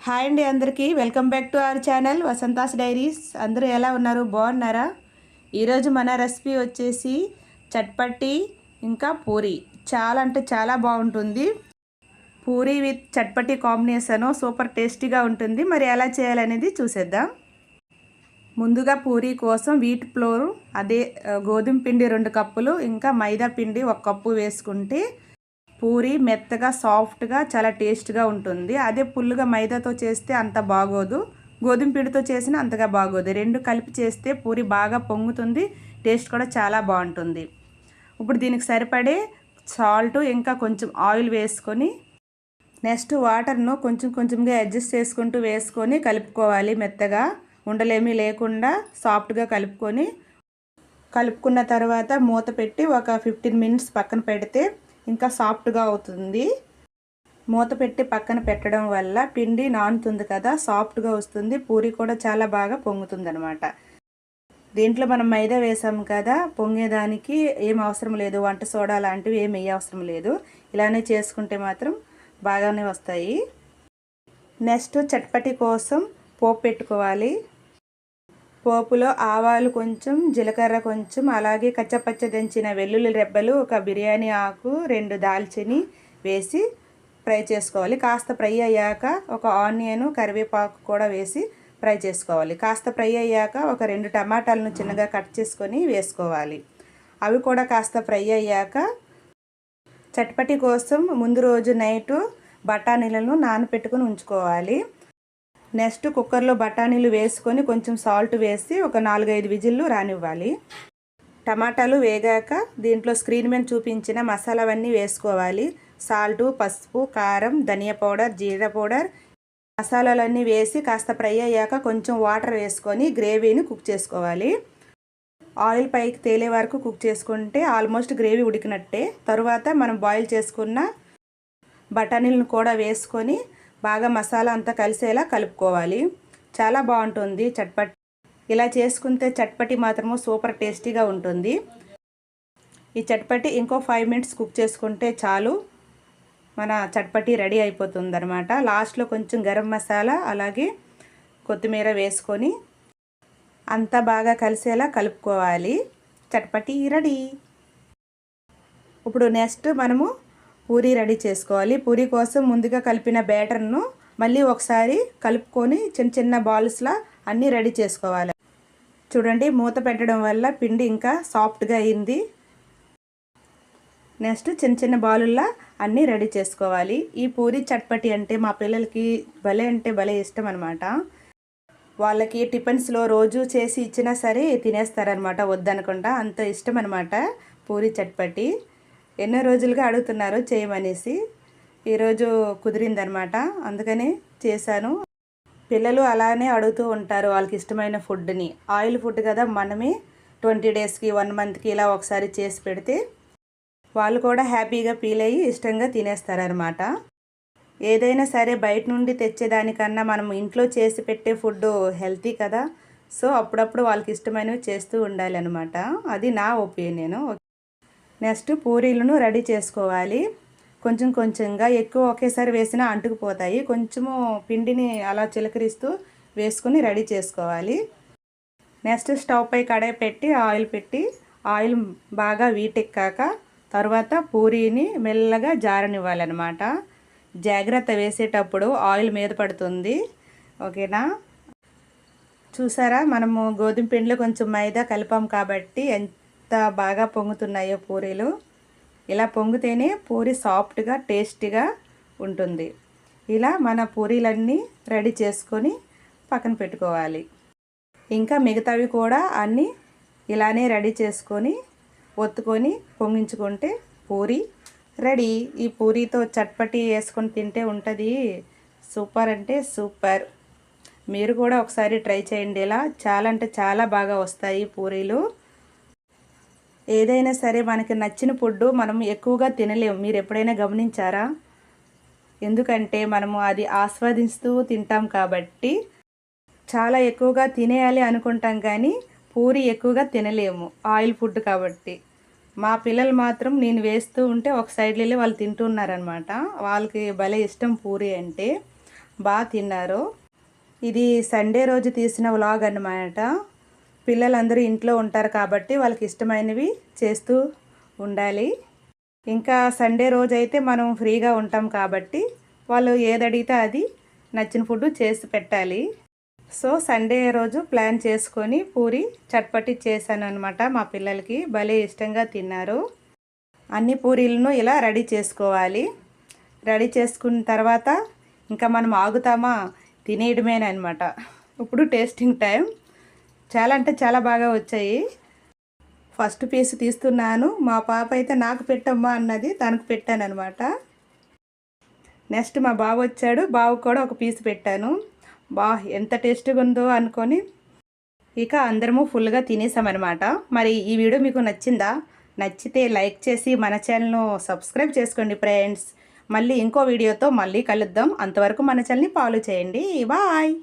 Hi అండి అందరికీ welcome back to our channel Vasantha's diaries. అందరూ ఎలా ఉన్నారు? బాగున్నారా? ఈరోజు మన రెసిపీ వచ్చేసి చట్పట్టి ఇంకా పూరి. చాలా అంటే చాలా బాగుంటుంది. పూరి విత్ చట్పట్టి కాంబినేషన్ సూపర్ టేస్టీగా ఉంటుంది. మరి ఎలా చేయాలనేది చూసేద్దాం. ముందుగా పూరి కోసం వీట్ ఫ్లోర్ అదే గోధుమ పిండి 2 కప్పులు ఇంకా మైదా పిండి 1 కప్పు వేసుకుంటే పూరి మెత్తగా సాఫ్ట్గా చాలా టేస్ట్గా ఉంటుంది. అదే పుల్లుగా మైదాతో చేస్తే అంత బాగోదు, గోధుమ పిండితో చేసినా అంతగా బాగోదు. 2 కలిపి చేస్తే పూరి బాగా పొంగుతుంది, టేస్ట్ కూడా చాలా బాగుంటుంది. ఇప్పుడు దీనికి సరిపడే సాల్ట్ ఇంకా కొంచెం ఆయిల్ వేసుకొని నెక్స్ట్ వాటర్ను కొంచెం కొంచెంగా అడ్జస్ట్ చేసుకుంటూ వేసుకొని కలుపుకోవాలి. మెత్తగా ఉండలేమీ లేకుండా సాఫ్ట్గా కలుపుకున్న తర్వాత మూత పెట్టి ఒక 15 మినిట్స్ పక్కన పెడితే ఇంకా సాఫ్ట్గా అవుతుంది. మూత పెట్టి పక్కన పెట్టడం వల్ల పిండి నానుతుంది కదా, సాఫ్ట్గా వస్తుంది. పూరి కూడా చాలా బాగా పొంగుతుంది అనమాట. దీంట్లో మనం మైదా వేసాం కదా, పొంగేదానికి ఏం అవసరం లేదు, వంట సోడా లాంటివి ఏం వేయ అవసరం లేదు. ఇలానే చేసుకుంటే మాత్రం బాగానే వస్తాయి. నెక్స్ట్ చట్పటి కోసం పోపు పెట్టుకోవాలి. పోపులో ఆవాలు కొంచెం, జీలకర్ర కొంచెం, అలాగే కచ్చపచ్చ దంచిన వెల్లుల్లి రెబ్బలు, ఒక బిర్యానీ ఆకు, 2 దాల్చిని వేసి ఫ్రై చేసుకోవాలి. కాస్త ఫ్రై అయ్యాక ఒక ఆనియన్, కరివేపాకు కూడా వేసి ఫ్రై చేసుకోవాలి. కాస్త ఫ్రై అయ్యాక ఒక 2 టమాటాలను చిన్నగా కట్ చేసుకొని వేసుకోవాలి. అవి కూడా కాస్త ఫ్రై అయ్యాక చట్పటి కోసం ముందు రోజు నైటు బఠానీలను నానబెట్టుకొని ఉంచుకోవాలి. నెక్స్ట్ కుక్కర్లో బఠానీలు వేసుకొని కొంచెం సాల్ట్ వేసి ఒక 4-5 విజిల్లు రానివ్వాలి. టమాటాలు వేగాక దీంట్లో స్క్రీన్ మీద చూపించిన మసాలావన్నీ వేసుకోవాలి. సాల్టు, పసుపు, కారం, ధనియా పౌడర్, జీరా పౌడర్, మసాలాలన్నీ వేసి కాస్త ఫ్రై అయ్యాక కొంచెం వాటర్ వేసుకొని గ్రేవీని కుక్ చేసుకోవాలి. ఆయిల్ పైకి తేలే వరకు కుక్ చేసుకుంటే ఆల్మోస్ట్ గ్రేవీ ఉడికినట్టే. తరువాత మనం బాయిల్ చేసుకున్న బఠానీలను కూడా వేసుకొని బాగా మసాలా అంతా కలిసేలా కలుపుకోవాలి. చాలా బాగుంటుంది చట్పటి. ఇలా చేసుకుంటే చట్పటి మాత్రము సూపర్ టేస్టీగా ఉంటుంది. ఈ చట్పటి ఇంకో 5 మినిట్స్ కుక్ చేసుకుంటే చాలు, మన చట్పటి రెడీ అయిపోతుంది అనమాట. లాస్ట్లో కొంచెం గరం మసాలా అలాగే కొత్తిమీర వేసుకొని అంతా బాగా కలిసేలా కలుపుకోవాలి. చట్పటి రెడీ. ఇప్పుడు నెక్స్ట్ మనము పూరి రెడీ చేసుకోవాలి. పూరి కోసం ముందుగా కలిపిన బ్యాటర్ను మళ్ళీ ఒకసారి కలుపుకొని చిన్న చిన్న బాల్స్లా అన్నీ రెడీ చేసుకోవాలి. చూడండి, మూత పెట్టడం వల్ల పిండి ఇంకా సాఫ్ట్గా అయింది. నెక్స్ట్ చిన్న చిన్న బాలుల్లా అన్నీ రెడీ చేసుకోవాలి. ఈ పూరి చట్పటి అంటే మా పిల్లలకి భలే అంటే భలే ఇష్టం అనమాట. వాళ్ళకి టిఫిన్స్లో రోజు చేసి ఇచ్చినా సరే తినేస్తారనమాట, వద్దనకుండా. అంత ఇష్టం అనమాట పూరి చట్పటి. ఎన్నో రోజులుగా అడుగుతున్నారు చేయమనేసి, ఈరోజు కుదిరిందనమాట, అందుకనే చేశాను. పిల్లలు అలానే అడుగుతూ ఉంటారు వాళ్ళకి ఇష్టమైన ఫుడ్ని. ఆయిల్ ఫుడ్ కదా, మనమే 20 డేస్కి 1 మంత్కి ఇలా ఒకసారి చేసి పెడితే వాళ్ళు కూడా హ్యాపీగా ఫీల్ అయ్యి ఇష్టంగా తినేస్తారనమాట. ఏదైనా సరే బయట నుండి తెచ్చేదానికన్నా మనం ఇంట్లో చేసి పెట్టే ఫుడ్ హెల్తీ కదా, సో అప్పుడప్పుడు వాళ్ళకి ఇష్టమైనవి చేస్తూ ఉండాలి అనమాట. అది నా ఒపీనియను. నెక్స్ట్ పూరీలను రెడీ చేసుకోవాలి. కొంచెం కొంచెంగా, ఎక్కువ ఒకేసారి వేసినా అంటుకుపోతాయి. కొంచెము పిండిని అలా చిలకరిస్తూ వేసుకొని రెడీ చేసుకోవాలి. నెక్స్ట్ స్టవ్ పై కడాయి పెట్టి ఆయిల్ బాగా వీటెక్కాక తర్వాత పూరీని మెల్లగా జారనివ్వాలన్నమాట. జాగ్రత్త, వేసేటప్పుడు ఆయిల్ మీద పడుతుంది, ఓకేనా? చూసారా, మనము గోధుమ పిండిలో కొంచెం మైదా కలిపాం కాబట్టి ఎంత బాగా పొంగుతున్నాయో పూరీలు. ఇలా పొంగితేనే పూరి సాఫ్ట్గా టేస్టీగా ఉంటుంది. ఇలా మన పూరీలన్నీ రెడీ చేసుకొని పక్కన పెట్టుకోవాలి. ఇంకా మిగతావి కూడా అన్నీ ఇలానే రెడీ చేసుకొని ఒత్తుకొని పొంగించుకుంటే పూరి రెడీ. ఈ పూరీతో చట్పటి వేసుకొని తింటే ఉంటుంది సూపర్ అంటే సూపర్. మీరు కూడా ఒకసారి ట్రై చేయండి. ఇలా చాలా అంటే చాలా బాగా వస్తాయి పూరీలు. ఏదైనా సరే మనకి నచ్చిన ఫుడ్ మనం ఎక్కువగా తినలేము. మీరు ఎప్పుడైనా గమనించారా? ఎందుకంటే మనము అది ఆస్వాదిస్తూ తింటాం కాబట్టి చాలా ఎక్కువగా తినేయాలి అనుకుంటాం, కానీ పూరి ఎక్కువగా తినలేము, ఆయిల్ ఫుడ్ కాబట్టి. మా పిల్లలు మాత్రం నేను వేస్తూ ఉంటే ఒక సైడ్ వెళ్ళి వాళ్ళు తింటున్నారనమాట. వాళ్ళకి భలే ఇష్టం పూరి అంటే. బాగా తిన్నారు. ఇది సండే రోజు తీసిన వ్లాగ్ అన్నమాట. పిల్లలందరూ ఇంట్లో ఉంటారు కాబట్టి వాళ్ళకి ఇష్టమైనవి చేస్తూ ఉండాలి. ఇంకా సండే రోజు అయితే మనం ఫ్రీగా ఉంటాం కాబట్టి వాళ్ళు ఏది అడిగితే అది నచ్చిన ఫుడ్ చేసి పెట్టాలి. సో సండే రోజు ప్లాన్ చేసుకొని పూరి చట్పటి చేశాను అనమాట. మా పిల్లలకి భలే ఇష్టంగా తిన్నారు. అన్ని పూరీలను ఇలా రెడీ చేసుకోవాలి. రెడీ చేసుకున్న తర్వాత ఇంకా మనం ఆగుతామా, తినేయడమేనమాట. ఇప్పుడు టేస్టింగ్ టైం. చాలా అంటే చాలా బాగా వచ్చాయి. ఫస్ట్ పీస్ తీస్తున్నాను. మా పాప అయితే నాకు పెట్టమ్మా అన్నది, తనకు పెట్టాను అనమాట. నెక్స్ట్ మా బాబు వచ్చాడు, బాబుకు కూడా ఒక పీస్ పెట్టాను. ఎంత టేస్టీగా ఉందో అనుకొని ఇక అందరము ఫుల్గా తినేసామన్నమాట. మరి ఈ వీడియో మీకు నచ్చిందా? నచ్చితే లైక్ చేసి మన ఛానల్ను సబ్స్క్రైబ్ చేసుకోండి ఫ్రెండ్స్. మళ్ళీ ఇంకో వీడియోతో మళ్ళీ కలుద్దాం. అంతవరకు మన ఛానల్ని ఫాలో చేయండి. బాయ్.